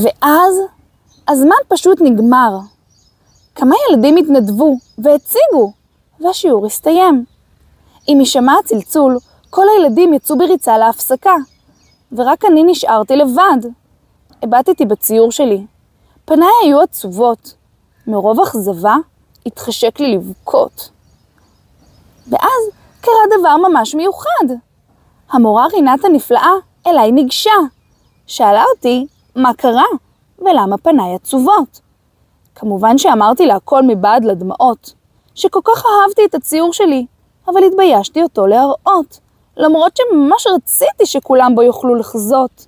ואז הזמן פשוט נגמר. כמה ילדים התנדבו והציגו, והשיעור הסתיים. עם הישמע הצלצול, כל הילדים יצאו בריצה להפסקה, ורק אני נשארתי לבד. הבטתי בציור שלי. פניי היו עצובות. מרוב אכזבה התחשק לי לבכות. ואז קרה דבר ממש מיוחד. המורה רינת הנפלאה אליי ניגשה. שאלה אותי מה קרה ולמה פניי עצובות. כמובן שאמרתי לה הכל מבעד לדמעות, שכל כך אהבתי את הציור שלי, אבל התביישתי אותו להראות, למרות שממש רציתי שכולם בו יוכלו לחזות.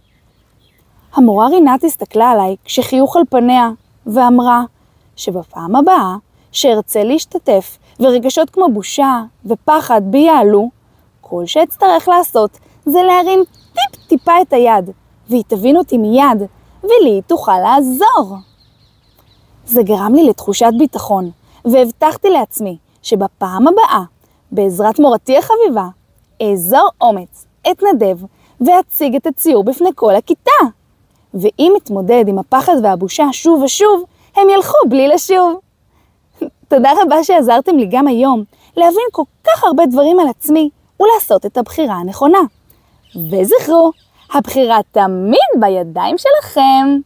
המורה רינת הסתכלה עליי כשחיוך על פניה, ואמרה שבפעם הבאה שארצה להשתתף ורגשות כמו בושה ופחד בי יעלו, כל שאצטרך לעשות זה להרים טיפה את היד, והיא תבין אותי מיד, ולי תוכל לעזור. זה גרם לי לתחושת ביטחון, והבטחתי לעצמי שבפעם הבאה, בעזרת מורתי החביבה, אעזור אומץ, אתנדב ואציג את הציור בפני כל הכיתה. ואם אתמודד עם הפחד והבושה שוב ושוב, הם ילכו בלי לשוב. תודה רבה שעזרתם לי גם היום להבין כל כך הרבה דברים על עצמי ולעשות את הבחירה הנכונה. וזכרו, הבחירה תמיד בידיים שלכם.